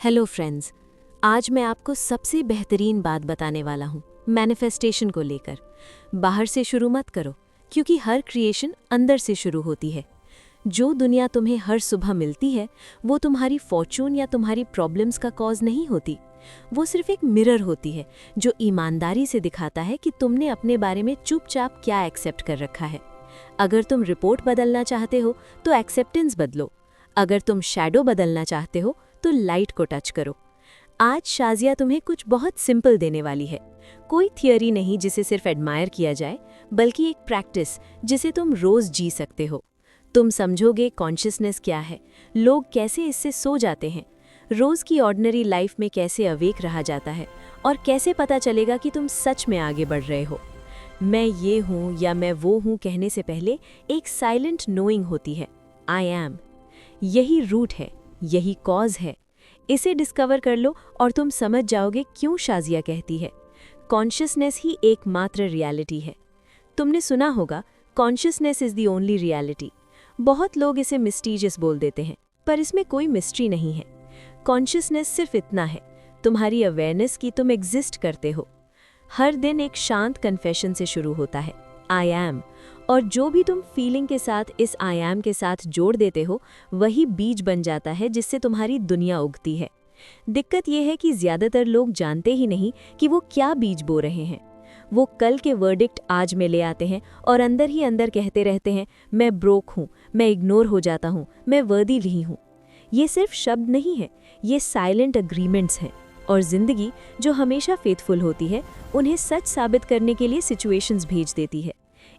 Hello friends, आज मैं आपको सबसे बेहतरीन बात बताने वाला हूँ मैनिफेस्टेशन को लेकर। बाहर से शुरू मत करो, क्योंकि हर क्रिएशन अंदर से शुरू होती है। जो दुनिया तुम्हें हर सुबह मिलती है वो तुम्हारी फॉर्चून या तुम्हारी प्रॉब्लम्स का कॉज नहीं होती। वो सिर्फ एक मिरर होती है जो ईमानदारी से दिखाता है कि तुमने अपने बारे में चुपचाप क्या एक्सेप्ट कर रखा है। अगर तुम रिपोर्ट बदलना चाहते हो तो एक्सेप्टेंस बदलो। अगर तुम शैडो बदलना चाहते हो तो लाइट को टच करो। आज शाजिया तुम्हें कुछ बहुत सिंपल देने वाली है। कोई थियरी नहीं जिसे सिर्फ एडमायर किया जाए, बल्कि एक प्रैक्टिस जिसे तुम रोज जी सकते हो। तुम समझोगे कॉन्शियसनेस क्या है, लोग कैसे इससे सो जाते हैं, रोज की ऑर्डिनरी लाइफ में कैसे अवेक रहा जाता है, और कैसे पता चलेगा कि तुम सच में आगे बढ़ रहे हो। मैं ये हूँ या मैं वो हूँ कहने से पहले एक साइलेंट नोइंग होती है, आई एम। यही रूट है, यही कॉज है। इसे डिस्कवर कर लो और तुम समझ जाओगे क्यों शाजिया कहती है कॉन्शियसनेस ही एकमात्र रियलिटी है। तुमने सुना होगा consciousness is the only reality. बहुत लोग इसे मिस्टीरियस बोल देते हैं, पर इसमें कोई मिस्ट्री नहीं है। कॉन्शियसनेस सिर्फ इतना है, तुम्हारी अवेयरनेस की तुम एग्जिस्ट करते हो। हर दिन एक शांत कन्फेशन से शुरू होता है, आई एम, और जो भी तुम फीलिंग के साथ इस आई एम के साथ जोड़ देते हो वही बीज बन जाता है जिससे तुम्हारी दुनिया उगती है। दिक्कत यह है कि ज़्यादातर लोग जानते ही नहीं कि वो क्या बीज बो रहे हैं। वो कल के वर्डिक्ट आज में ले आते हैं और अंदर ही अंदर कहते रहते हैं, मैं ब्रोक हूँ, मैं इग्नोर हो जाता हूँ, मैं वर्दी नहीं हूँ। ये सिर्फ शब्द नहीं है, ये साइलेंट अग्रीमेंट्स हैं। और ज़िंदगी जो हमेशा फेथफुल होती है उन्हें सच साबित करने के लिए सिचुएशंस भेज देती है।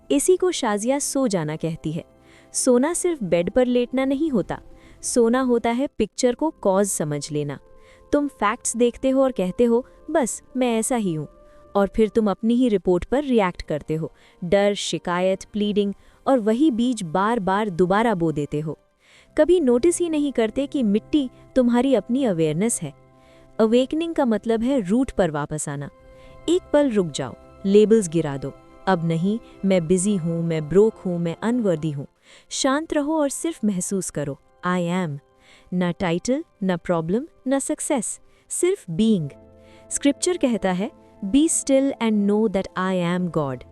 इसी को शाजिया सो जाना कहती है। सोना सिर्फ बेड पर लेटना नहीं होता, सोना होता है पिक्चर को कॉज समझ लेना। तुम फैक्ट्स देखते हो और कहते हो बस मैं ऐसा ही हूँ, और फिर तुम अपनी ही रिपोर्ट पर रिएक्ट करते हो, डर, शिकायत, प्लीडिंग, और वही बीज बार बार दोबारा बो देते हो। कभी नोटिस ही नहीं करते कि मिट्टी तुम्हारी अपनी अवेयरनेस है। अवेकनिंग का मतलब है रूट पर वापस आना। एक पल रुक जाओ, लेबल्स गिरा दो। अब नहीं मैं बिजी हूँ, मैं ब्रोक हूँ, मैं अनवर्दी हूँ। शांत रहो और सिर्फ महसूस करो, आई एम। ना टाइटल, ना प्रॉब्लम, ना सक्सेस, सिर्फ बीइंग। स्क्रिप्चर कहता है, be still and know that I am God.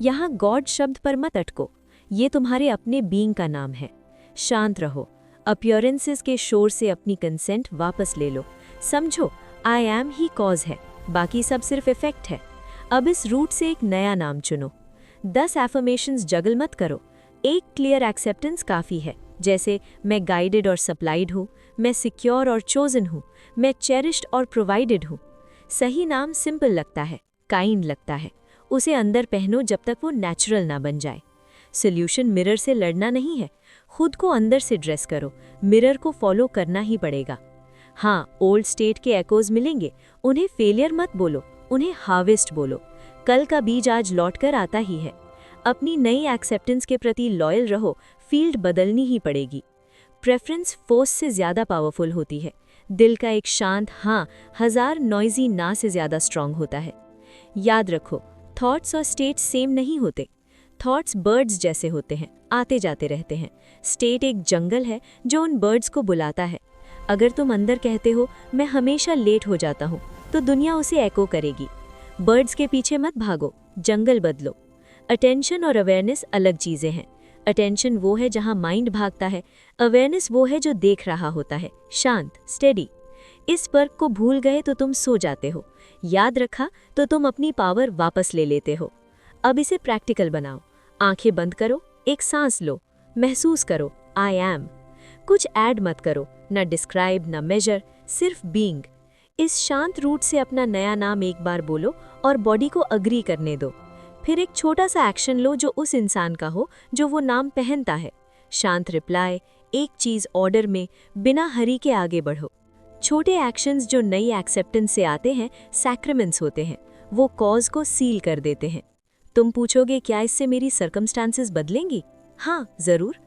यहाँ गॉड शब्द पर मत अटको, ये तुम्हारे अपने बीइंग का नाम है। शांत रहो, अपीयरेंसेस के शोर से अपनी कंसेंट वापस ले लो। समझो आई एम ही कॉज है, बाकी सब सिर्फ इफेक्ट है। अब इस रूट से एक नया नाम चुनो। 10 एफर्मेशंस जगल मत करो, एक क्लियर एक्सेप्टेंस काफ़ी है, जैसे मैं गाइडेड और सप्लाइड हूँ, मैं सिक्योर और चोजन हूँ, मैं चेरिश्ड और प्रोवाइडेड हूँ। सही नाम सिंपल लगता है, काइंड लगता है, उसे अंदर पहनो जब तक वो नेचुरल ना बन जाए। सोल्यूशन मिरर से लड़ना नहीं है, खुद को अंदर से ड्रेस करो, मिरर को फॉलो करना ही पड़ेगा। हाँ, ओल्ड स्टेट के एकोज मिलेंगे, उन्हें फेलियर मत बोलो, उन्हें हार्वेस्ट बोलो। कल का बीज आज लौट कर आता ही है। अपनी नई एक्सेप्टेंस के प्रति लॉयल रहो, फील्ड बदलनी ही पड़ेगी। प्रेफरेंस फोर्स से ज़्यादा पावरफुल होती है। दिल का एक शांत हाँ 1000 नॉइजी ना से ज़्यादा स्ट्रांग होता है। याद रखो, थॉट्स और स्टेट्स सेम नहीं होते। थॉट्स बर्ड्स जैसे होते हैं, आते जाते रहते हैं। स्टेट एक जंगल है जो उन बर्ड्स को बुलाता है। अगर तुम अंदर कहते हो मैं हमेशा लेट हो जाता हूँ, तो दुनिया उसे एको करेगी। बर्ड्स के पीछे मत भागो, जंगल बदलो। अटेंशन और अवेयरनेस अलग चीज़ें हैं। अटेंशन वो है जहाँ माइंड भागता है, अवेयरनेस वो है जो देख रहा होता है, शांत, स्टेडी। इस पर्क को भूल गए तो तुम सो जाते हो, याद रखा तो तुम अपनी पावर वापस ले लेते हो। अब इसे प्रैक्टिकल बनाओ। आंखें बंद करो, एक सांस लो, महसूस करो, आई एम। कुछ ऐड मत करो, न डिस्क्राइब न मेजर, सिर्फ बीइंग। इस शांत रूट से अपना नया नाम एक बार बोलो और बॉडी को अग्री करने दो। फिर एक छोटा सा एक्शन लो जो उस इंसान का हो जो वो नाम पहनता है। शांत रिप्लाई, एक चीज़ ऑर्डर में, बिना हरी के आगे बढ़ो। छोटे एक्शंस जो नई एक्सेप्टेंस से आते हैं सैक्रामेंट्स होते हैं, वो कॉज को सील कर देते हैं। तुम पूछोगे क्या इससे मेरी सर्कमस्टांसेस बदलेंगी? हाँ, ज़रूर।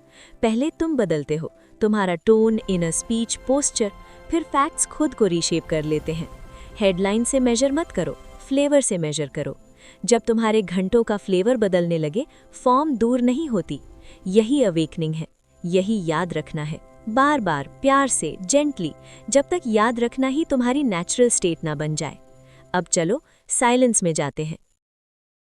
पहले तुम बदलते हो, तुम्हारा टोन, इनर स्पीच, पोस्चर, फिर फैक्ट्स खुद को रीशेप कर लेते हैं। हेडलाइन से मेजर मत करो, फ्लेवर से मेजर करो। जब तुम्हारे घंटों का फ्लेवर बदलने लगे, फॉर्म दूर नहीं होती। यही अवेकनिंग है, यही याद रखना है। बार बार प्यार से, जेंटली, जब तक याद रखना ही तुम्हारी नेचुरल स्टेट ना बन जाए। अब चलो साइलेंस में जाते हैं।